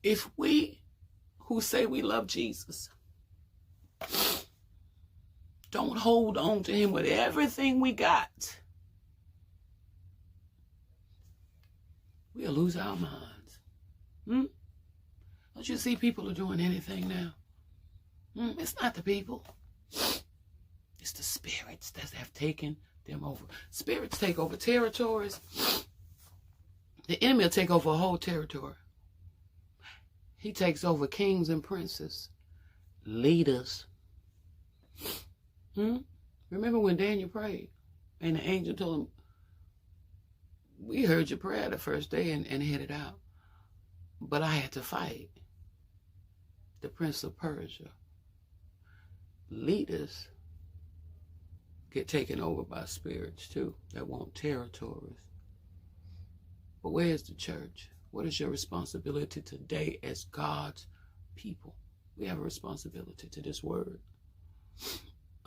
If we who say we love Jesus don't hold on to him with everything we got, we'll lose our minds. Don't you see people are doing anything now? It's not the people. It's the spirits that have taken them over. Spirits take over territories. The enemy will take over a whole territory. He takes over kings and princes, leaders. Remember when Daniel prayed and the angel told him, we heard your prayer the first day and headed out. But I had to fight the prince of Persia. Leaders get taken over by spirits too that want territories. But where is the church? What is your responsibility today as God's people? We have a responsibility to this word.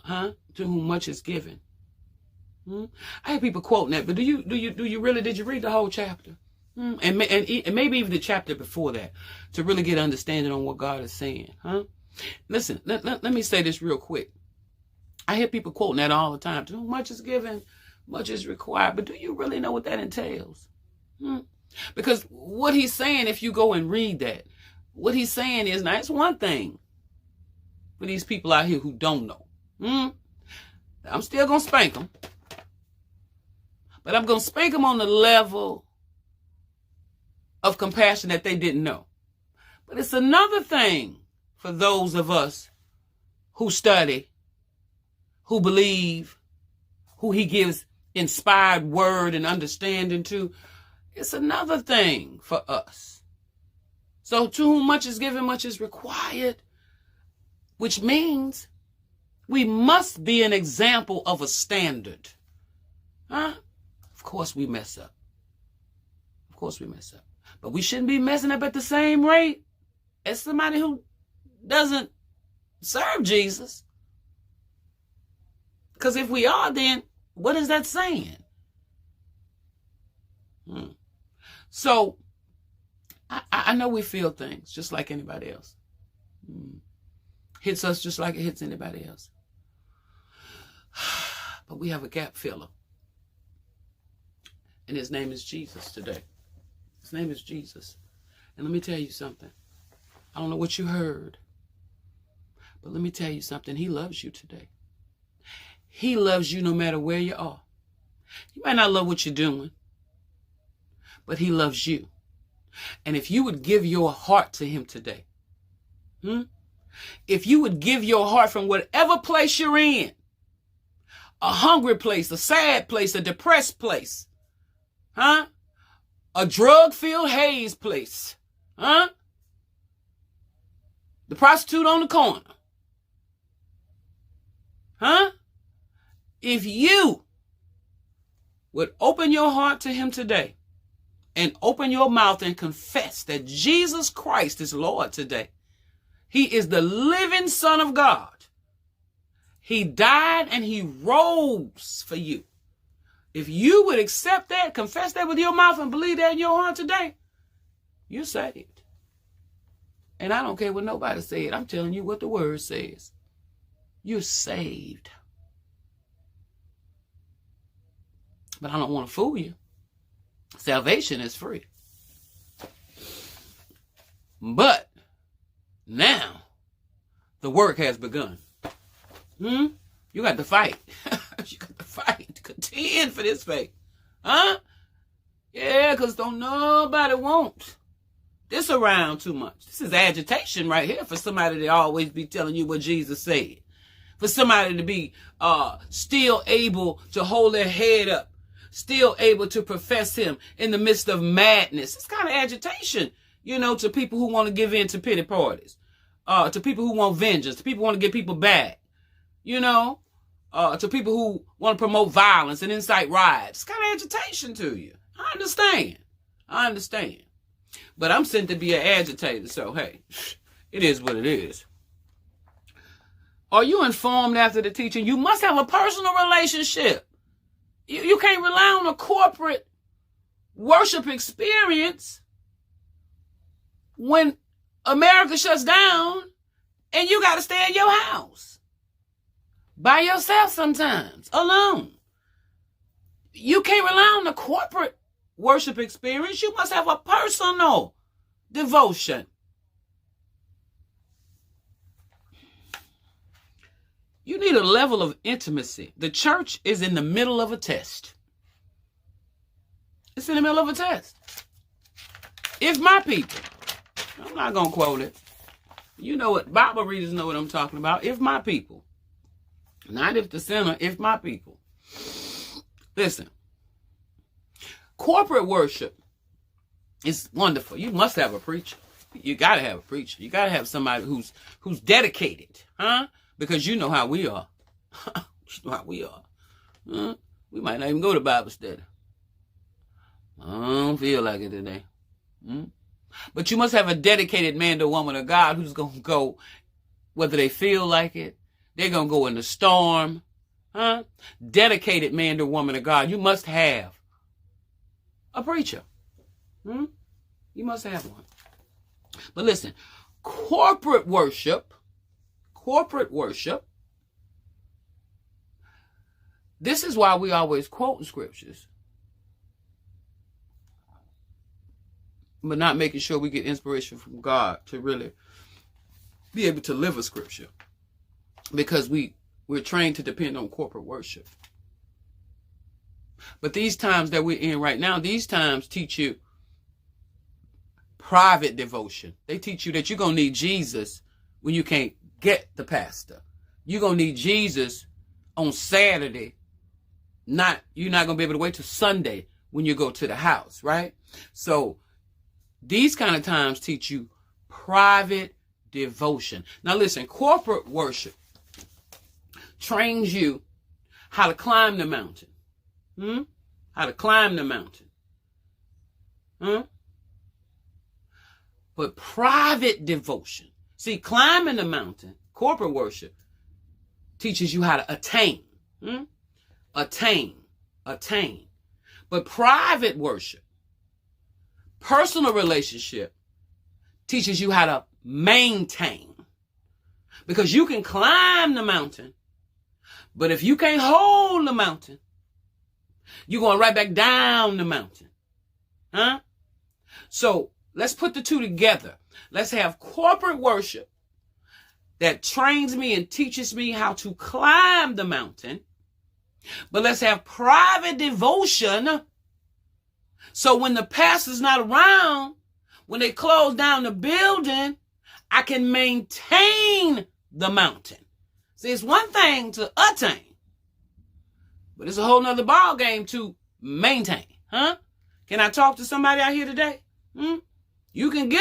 To whom much is given. I have people quoting that, but did you read the whole chapter? And maybe even the chapter before that to really get understanding on what God is saying. Listen, let me say this real quick. I hear people quoting that all the time. To whom much is given, much is required. But do you really know what that entails? Because what he's saying, if you go and read that, what he's saying is, now it's one thing for these people out here who don't know. I'm still going to spank them. But I'm going to spank them on the level of compassion that they didn't know. But it's another thing for those of us who study, who believe, who he gives inspired word and understanding to. It's another thing for us. So to whom much is given, much is required, which means we must be an example of a standard. Of course we mess up. Of course we mess up. But we shouldn't be messing up at the same rate as somebody who doesn't serve Jesus. Because if we are, then what is that saying? So I know we feel things just like anybody else. Hits us just like it hits anybody else. But we have a gap filler. And his name is Jesus today. His name is Jesus. And let me tell you something. I don't know what you heard, but let me tell you something. He loves you today. He loves you no matter where you are. You might not love what you're doing, but he loves you. And if you would give your heart to him today, if you would give your heart from whatever place you're in, a hungry place, a sad place, a depressed place, a drug-filled haze place, the prostitute on the corner, if you would open your heart to him today and open your mouth and confess that Jesus Christ is Lord today. He is the living Son of God. He died and he rose for you. If you would accept that, confess that with your mouth and believe that in your heart today, you're saved. And I don't care what nobody said. I'm telling you what the word says. You're saved. But I don't want to fool you. Salvation is free. But now the work has begun. You got to fight. You got to fight. Contend for this faith. Yeah, because don't nobody want this around too much. This is agitation right here for somebody to always be telling you what Jesus said. For somebody to be still able to hold their head up. Still able to profess him in the midst of madness. It's kind of agitation, to people who want to give in to pity parties, to people who want vengeance, to people who want to get people back, to people who want to promote violence and incite riots. It's kind of agitation to you. I understand. But I'm sent to be an agitator, so hey, it is what it is. Are you informed after the teaching? You must have a personal relationship. You can't rely on a corporate worship experience when America shuts down and you got to stay in your house by yourself sometimes, alone. You can't rely on the corporate worship experience. You must have a personal devotion. You need a level of intimacy. The church is in the middle of a test. It's in the middle of a test. If my people, I'm not going to quote it. You know what, Bible readers know what I'm talking about. If my people, not if the sinner, if my people. Listen, corporate worship is wonderful. You must have a preacher. You got to have a preacher. You got to have somebody who's dedicated, because you know how we are. You know how we are. We might not even go to Bible study. I don't feel like it today. But you must have a dedicated man or woman of God who's going to go, whether they feel like it, they're going to go in the storm. Dedicated man or woman of God. You must have a preacher. You must have one. But listen, corporate worship, this is why we always quote scriptures, but not making sure we get inspiration from God to really be able to live a scripture, because we're trained to depend on corporate worship. But these times that we're in right now, these times teach you private devotion. They teach you that you're going to need Jesus when you can't get the pastor. You're going to need Jesus on Saturday. You're not going to be able to wait till Sunday when you go to the house, right? So these kind of times teach you private devotion. Now listen, corporate worship trains you how to climb the mountain. How to climb the mountain. But private devotion. See, climbing the mountain, corporate worship, teaches you how to attain. Attain. But private worship, personal relationship, teaches you how to maintain. Because you can climb the mountain, but if you can't hold the mountain, you're going right back down the mountain. So let's put the two together. Let's have corporate worship that trains me and teaches me how to climb the mountain. But let's have private devotion. So when the pastor's not around, when they close down the building, I can maintain the mountain. See, it's one thing to attain, but it's a whole nother ball game to maintain. Can I talk to somebody out here today? You can get